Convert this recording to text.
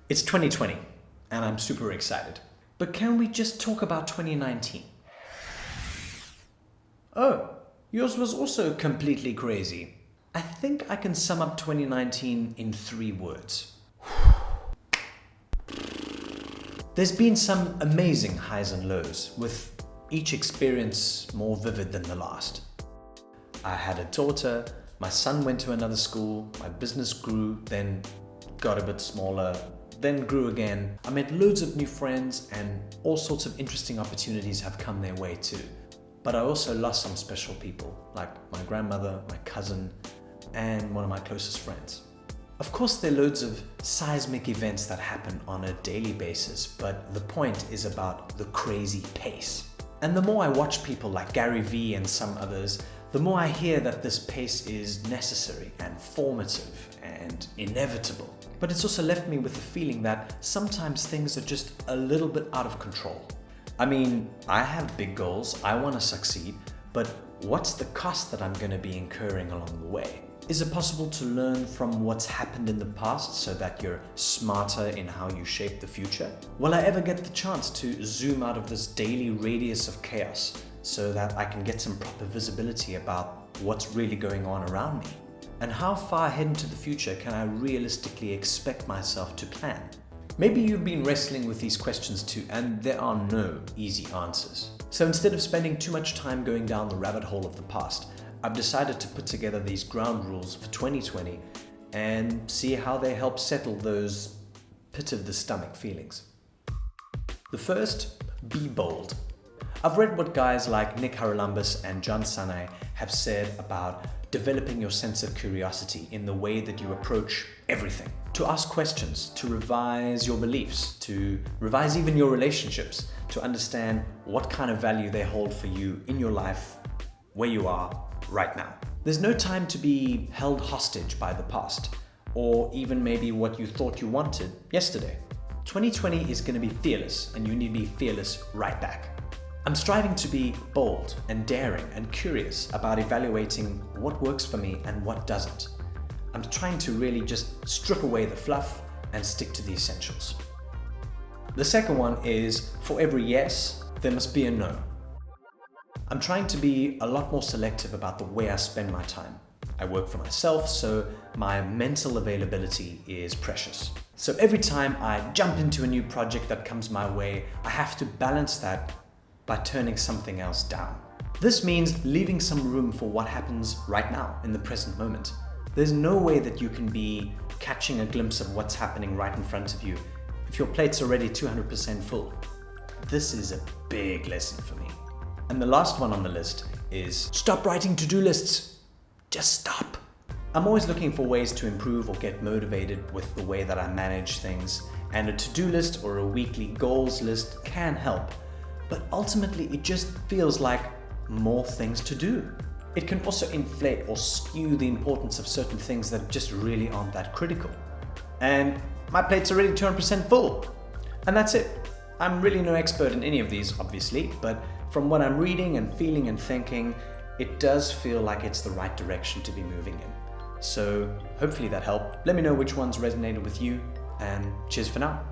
It's 2020 and I'm super excited. But can we just talk about 2019? Oh, yours was also completely crazy. I think I can sum up 2019 in 3 words. There's been some amazing highs and lows, with each experience more vivid than the last. I had a daughter, my son went to another school, my business grew, then got a bit smaller, then grew again. I met loads of new friends and all sorts of interesting opportunities have come their way too. But I also lost some special people, like my grandmother, my cousin, and one of my closest friends. Of course, there are loads of seismic events that happen on a daily basis, but the point is about the crazy pace. And the more I watch people like Gary Vee and some others, the more I hear that this pace is necessary and formative and inevitable. But it's also left me with the feeling that sometimes things are just a little bit out of control. I mean, I have big goals, I want to succeed, but what's the cost that I'm going to be incurring along the way? Is it possible to learn from what's happened in the past so that you're smarter in how you shape the future? Will I ever get the chance to zoom out of this daily radius of chaos so that I can get some proper visibility about what's really going on around me? And how far ahead into the future can I realistically expect myself to plan? Maybe you've been wrestling with these questions too, and there are no easy answers. So instead of spending too much time going down the rabbit hole of the past, I've decided to put together these ground rules for 2020 and see how they help settle those pit of the stomach feelings. The first, be bold. I've read what guys like Nick Haralambous and John Sanai have said about developing your sense of curiosity in the way that you approach everything. To ask questions, to revise your beliefs, to revise even your relationships, to understand what kind of value they hold for you in your life, where you are right now. There's no time to be held hostage by the past, or even maybe what you thought you wanted yesterday. 2020 is going to be fearless, and you need to be fearless right back. I'm striving to be bold and daring and curious about evaluating what works for me and what doesn't. I'm trying to really just strip away the fluff and stick to the essentials. The second one is, for every yes, there must be a no. I'm trying to be a lot more selective about the way I spend my time. I work for myself, so my mental availability is precious. So every time I jump into a new project that comes my way, I have to balance that by turning something else down. This means leaving some room for what happens right now in the present moment. There's no way that you can be catching a glimpse of what's happening right in front of you if your plate's already 200% full. This is a big lesson for me. And the last one on the list is stop writing to-do lists. Just stop. I'm always looking for ways to improve or get motivated with the way that I manage things, and a to-do list or a weekly goals list can help. But ultimately, it just feels like more things to do. It can also inflate or skew the importance of certain things that just really aren't that critical. And my plate's already 200% full. And that's it. I'm really no expert in any of these, obviously, but from what I'm reading and feeling and thinking, it does feel like it's the right direction to be moving in. So hopefully that helped. Let me know which ones resonated with you, and cheers for now.